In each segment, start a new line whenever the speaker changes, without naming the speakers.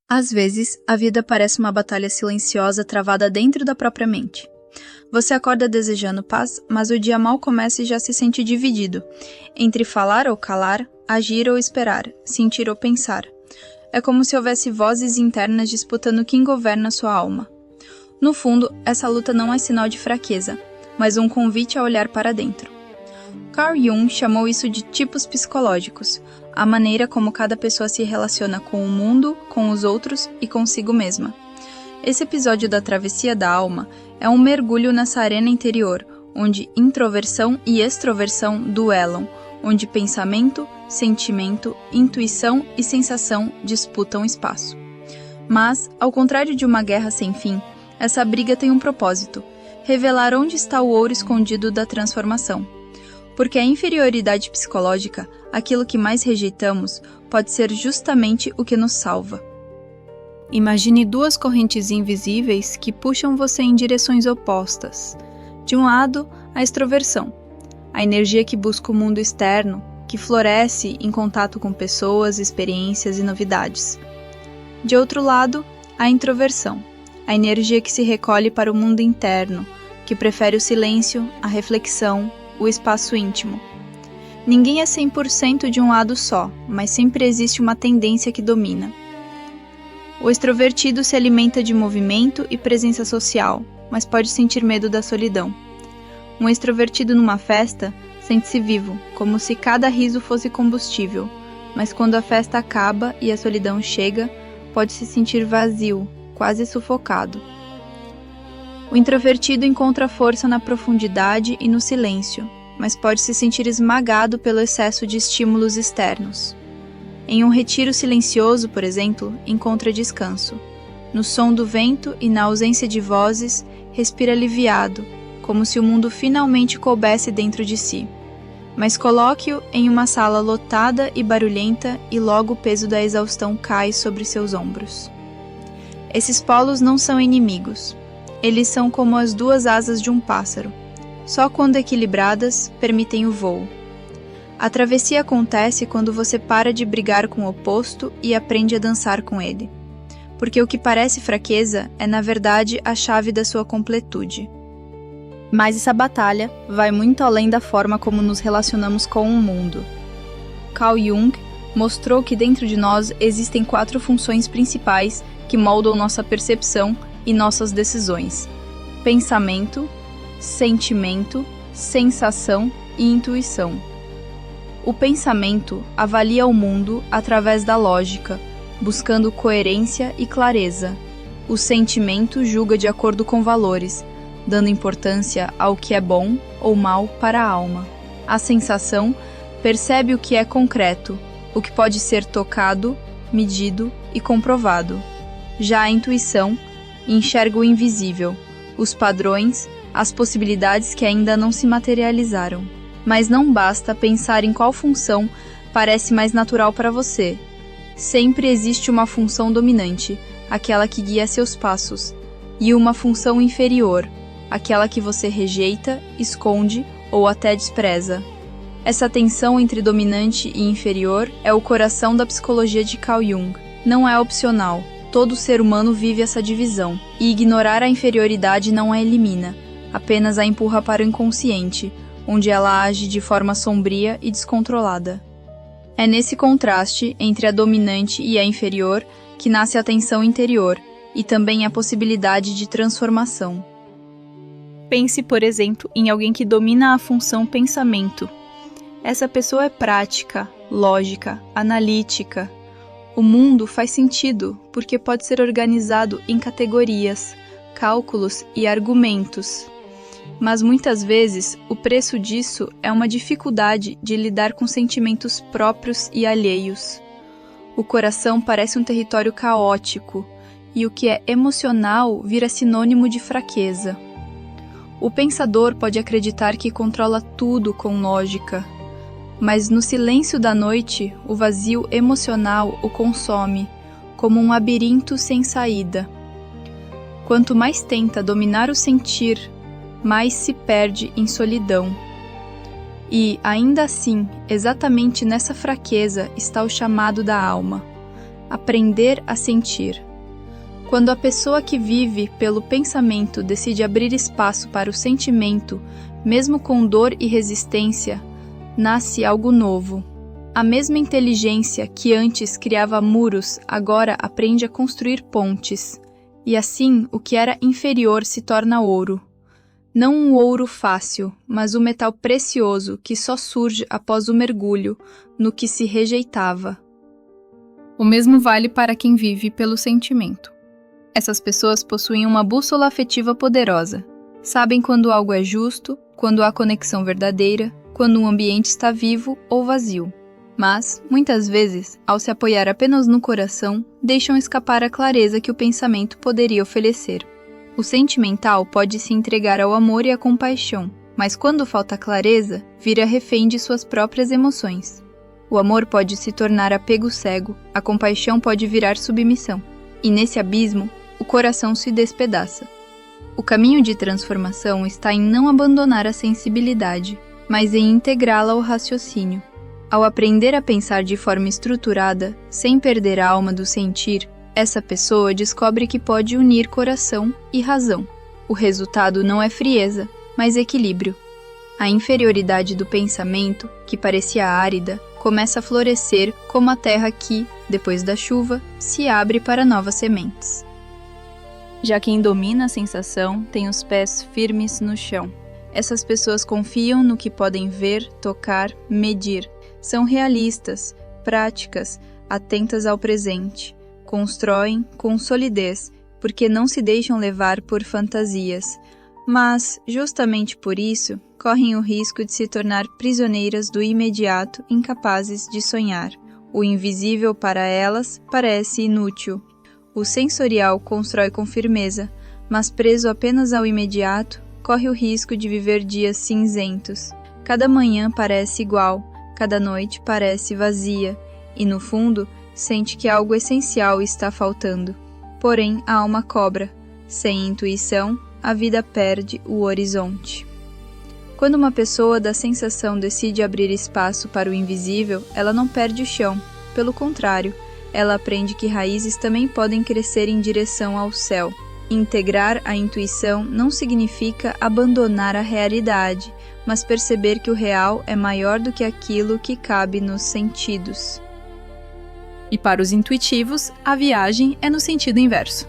Às vezes, a vida parece uma batalha silenciosa travada dentro da própria mente. Você acorda desejando paz, mas o dia mal começa e já se sente dividido, entre falar ou calar, agir ou esperar, sentir ou pensar. É como se houvesse vozes internas disputando quem governa sua alma. No fundo, essa luta não é sinal de fraqueza, mas um convite a olhar para dentro. Carl Jung chamou isso de tipos psicológicos, a maneira como cada pessoa se relaciona com o mundo, com os outros e consigo mesma. Esse episódio da Travessia da Alma é um mergulho nessa arena interior, onde introversão e extroversão duelam, onde pensamento, sentimento, intuição e sensação disputam espaço. Mas, ao contrário de uma guerra sem fim, essa briga tem um propósito: revelar onde está o ouro escondido da transformação. Porque a inferioridade psicológica, aquilo que mais rejeitamos, pode ser justamente o que nos salva. Imagine duas correntes invisíveis que puxam você em direções opostas. De um lado, a extroversão, a energia que busca o mundo externo, que floresce em contato com pessoas, experiências e novidades. De outro lado, a introversão, a energia que se recolhe para o mundo interno, que prefere o silêncio, a reflexão, o espaço íntimo. Ninguém é 100% de um lado só, mas sempre existe uma tendência que domina. O extrovertido se alimenta de movimento e presença social, mas pode sentir medo da solidão. Um extrovertido numa festa sente-se vivo, como se cada riso fosse combustível, mas quando a festa acaba e a solidão chega, pode se sentir vazio, quase sufocado. O introvertido encontra força na profundidade e no silêncio, mas pode se sentir esmagado pelo excesso de estímulos externos. Em um retiro silencioso, por exemplo, encontra descanso. No som do vento e na ausência de vozes, respira aliviado, como se o mundo finalmente coubesse dentro de si. Mas coloque-o em uma sala lotada e barulhenta e logo o peso da exaustão cai sobre seus ombros. Esses polos não são inimigos. Eles são como as duas asas de um pássaro. Só quando equilibradas, permitem o voo. A travessia acontece quando você para de brigar com o oposto e aprende a dançar com ele. Porque o que parece fraqueza é, na verdade, a chave da sua completude. Mas essa batalha vai muito além da forma como nos relacionamos com o mundo. Carl Jung mostrou que dentro de nós existem 4 funções principais que moldam nossa percepção e nossas decisões: pensamento, sentimento, sensação e intuição. O pensamento avalia o mundo através da lógica, buscando coerência e clareza. O sentimento julga de acordo com valores, dando importância ao que é bom ou mal para a alma. A sensação percebe o que é concreto, o que pode ser tocado, medido e comprovado. Já a intuição enxerga o invisível, os padrões, as possibilidades que ainda não se materializaram. Mas não basta pensar em qual função parece mais natural para você. Sempre existe uma função dominante, aquela que guia seus passos, e uma função inferior, aquela que você rejeita, esconde ou até despreza. Essa tensão entre dominante e inferior é o coração da psicologia de Carl Jung. Não é opcional. Todo ser humano vive essa divisão, e ignorar a inferioridade não a elimina, apenas a empurra para o inconsciente, onde ela age de forma sombria e descontrolada. É nesse contraste entre a dominante e a inferior que nasce a tensão interior e também a possibilidade de transformação. Pense, por exemplo, em alguém que domina a função pensamento. Essa pessoa é prática, lógica, analítica. O mundo faz sentido porque pode ser organizado em categorias, cálculos e argumentos. Mas muitas vezes o preço disso é uma dificuldade de lidar com sentimentos próprios e alheios. O coração parece um território caótico, e o que é emocional vira sinônimo de fraqueza. O pensador pode acreditar que controla tudo com lógica, mas no silêncio da noite, o vazio emocional o consome, como um labirinto sem saída. Quanto mais tenta dominar o sentir, mais se perde em solidão. E, ainda assim, exatamente nessa fraqueza está o chamado da alma. Aprender a sentir. Quando a pessoa que vive pelo pensamento decide abrir espaço para o sentimento, mesmo com dor e resistência, nasce algo novo. A mesma inteligência que antes criava muros, agora aprende a construir pontes. E assim, o que era inferior se torna ouro. Não um ouro fácil, mas um metal precioso que só surge após o mergulho no que se rejeitava. O mesmo vale para quem vive pelo sentimento. Essas pessoas possuem uma bússola afetiva poderosa. Sabem quando algo é justo, quando há conexão verdadeira, quando um ambiente está vivo ou vazio. Mas, muitas vezes, ao se apoiar apenas no coração, deixam escapar a clareza que o pensamento poderia oferecer. O sentimental pode se entregar ao amor e à compaixão, mas quando falta clareza, vira refém de suas próprias emoções. O amor pode se tornar apego cego, a compaixão pode virar submissão. E nesse abismo, o coração se despedaça. O caminho de transformação está em não abandonar a sensibilidade, mas em integrá-la ao raciocínio. Ao aprender a pensar de forma estruturada, sem perder a alma do sentir, essa pessoa descobre que pode unir coração e razão. O resultado não é frieza, mas equilíbrio. A inferioridade do pensamento, que parecia árida, começa a florescer como a terra que, depois da chuva, se abre para novas sementes. Já quem domina a sensação tem os pés firmes no chão. Essas pessoas confiam no que podem ver, tocar, medir. São realistas, práticas, atentas ao presente. Constroem com solidez, porque não se deixam levar por fantasias. Mas, justamente por isso, correm o risco de se tornar prisioneiras do imediato, incapazes de sonhar. O invisível para elas parece inútil. O sensorial constrói com firmeza, mas preso apenas ao imediato, corre o risco de viver dias cinzentos. Cada manhã parece igual, cada noite parece vazia, e no fundo, sente que algo essencial está faltando. Porém, a alma cobra. Sem intuição, a vida perde o horizonte. Quando uma pessoa da sensação decide abrir espaço para o invisível, ela não perde o chão. Pelo contrário, ela aprende que raízes também podem crescer em direção ao céu. Integrar a intuição não significa abandonar a realidade, mas perceber que o real é maior do que aquilo que cabe nos sentidos. E para os intuitivos, a viagem é no sentido inverso.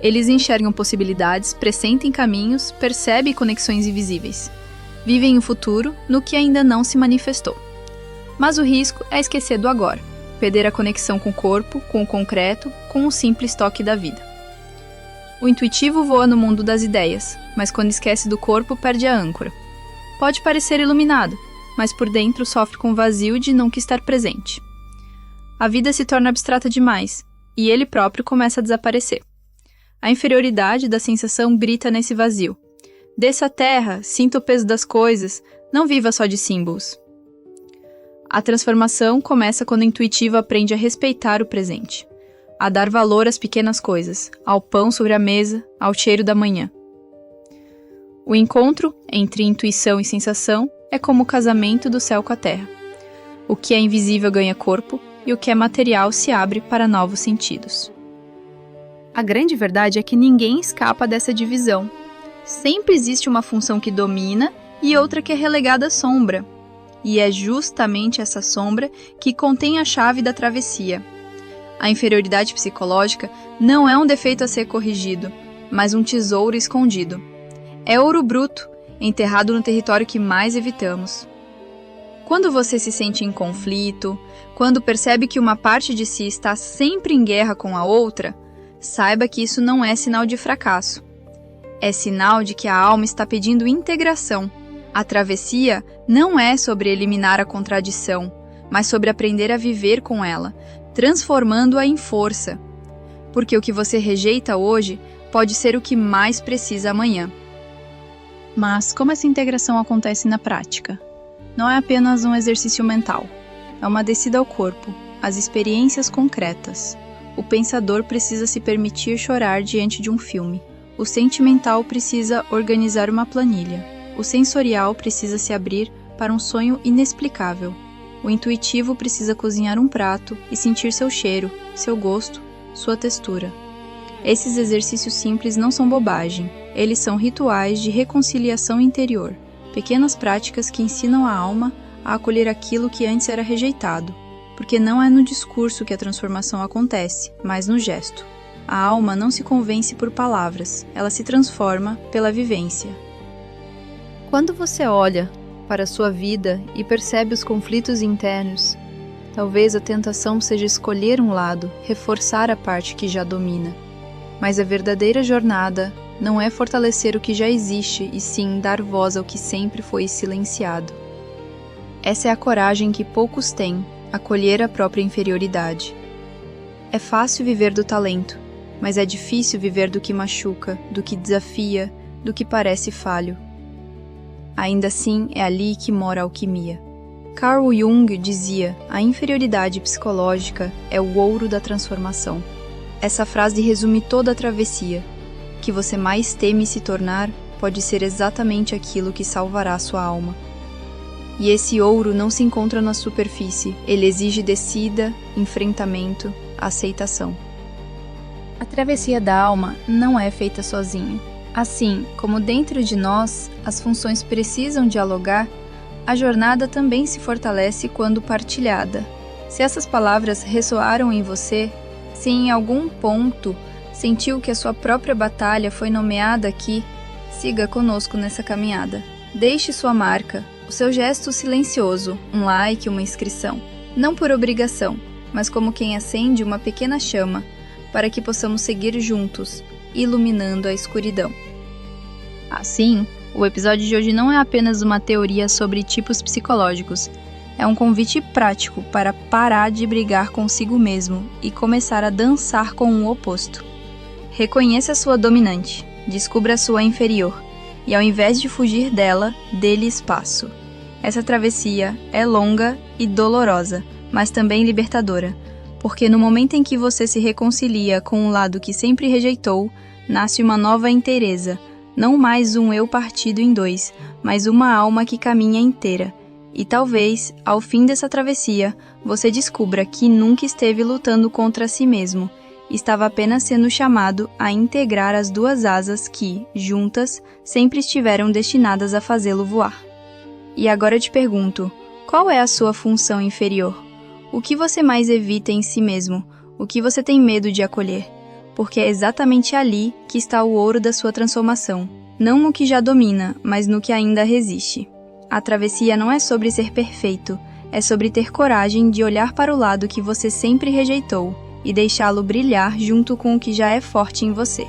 Eles enxergam possibilidades, pressentem caminhos, percebem conexões invisíveis. Vivem o futuro no que ainda não se manifestou. Mas o risco é esquecer do agora, perder a conexão com o corpo, com o concreto, com o simples toque da vida. O intuitivo voa no mundo das ideias, mas quando esquece do corpo, perde a âncora. Pode parecer iluminado, mas por dentro sofre com o vazio de nunca estar presente. A vida se torna abstrata demais, e ele próprio começa a desaparecer. A inferioridade da sensação grita nesse vazio. Desça a terra, sinta o peso das coisas, não viva só de símbolos. A transformação começa quando o intuitivo aprende a respeitar o presente, a dar valor às pequenas coisas, ao pão sobre a mesa, ao cheiro da manhã. O encontro entre intuição e sensação é como o casamento do céu com a terra. O que é invisível ganha corpo e o que é material se abre para novos sentidos. A grande verdade é que ninguém escapa dessa divisão. Sempre existe uma função que domina e outra que é relegada à sombra. E é justamente essa sombra que contém a chave da travessia. A inferioridade psicológica não é um defeito a ser corrigido, mas um tesouro escondido. É ouro bruto, enterrado no território que mais evitamos. Quando você se sente em conflito, quando percebe que uma parte de si está sempre em guerra com a outra, saiba que isso não é sinal de fracasso. É sinal de que a alma está pedindo integração. A travessia não é sobre eliminar a contradição, mas sobre aprender a viver com ela, transformando-a em força. Porque o que você rejeita hoje pode ser o que mais precisa amanhã. Mas como essa integração acontece na prática? Não é apenas um exercício mental. É uma descida ao corpo, às experiências concretas. O pensador precisa se permitir chorar diante de um filme. O sentimental precisa organizar uma planilha. O sensorial precisa se abrir para um sonho inexplicável. O intuitivo precisa cozinhar um prato e sentir seu cheiro, seu gosto, sua textura. Esses exercícios simples não são bobagem, eles são rituais de reconciliação interior, pequenas práticas que ensinam a alma a acolher aquilo que antes era rejeitado, porque não é no discurso que a transformação acontece, mas no gesto. A alma não se convence por palavras, ela se transforma pela vivência. Quando você olha para a sua vida e percebe os conflitos internos, talvez a tentação seja escolher um lado, reforçar a parte que já domina. Mas a verdadeira jornada não é fortalecer o que já existe, e sim dar voz ao que sempre foi silenciado. Essa é a coragem que poucos têm, acolher a própria inferioridade. É fácil viver do talento, mas é difícil viver do que machuca, do que desafia, do que parece falho. Ainda assim, é ali que mora a alquimia. Carl Jung dizia: a inferioridade psicológica é o ouro da transformação. Essa frase resume toda a travessia. O que você mais teme se tornar pode ser exatamente aquilo que salvará sua alma. E esse ouro não se encontra na superfície, ele exige descida, enfrentamento, aceitação. A travessia da alma não é feita sozinha. Assim como dentro de nós as funções precisam dialogar, a jornada também se fortalece quando partilhada. Se essas palavras ressoaram em você, se em algum ponto sentiu que a sua própria batalha foi nomeada aqui, siga conosco nessa caminhada. Deixe sua marca, o seu gesto silencioso, um like, uma inscrição. Não por obrigação, mas como quem acende uma pequena chama, para que possamos seguir juntos, iluminando a escuridão. Assim, o episódio de hoje não é apenas uma teoria sobre tipos psicológicos, é um convite prático para parar de brigar consigo mesmo e começar a dançar com o oposto. Reconheça a sua dominante, descubra a sua inferior, e ao invés de fugir dela, dê-lhe espaço. Essa travessia é longa e dolorosa, mas também libertadora, porque no momento em que você se reconcilia com o lado que sempre rejeitou, nasce uma nova inteireza, não mais um eu partido em dois, mas uma alma que caminha inteira. E talvez, ao fim dessa travessia, você descubra que nunca esteve lutando contra si mesmo, estava apenas sendo chamado a integrar as duas asas que, juntas, sempre estiveram destinadas a fazê-lo voar. E agora eu te pergunto, qual é a sua função inferior? O que você mais evita em si mesmo? O que você tem medo de acolher? Porque é exatamente ali que está o ouro da sua transformação, não no que já domina, mas no que ainda resiste. A travessia não é sobre ser perfeito, é sobre ter coragem de olhar para o lado que você sempre rejeitou e deixá-lo brilhar junto com o que já é forte em você.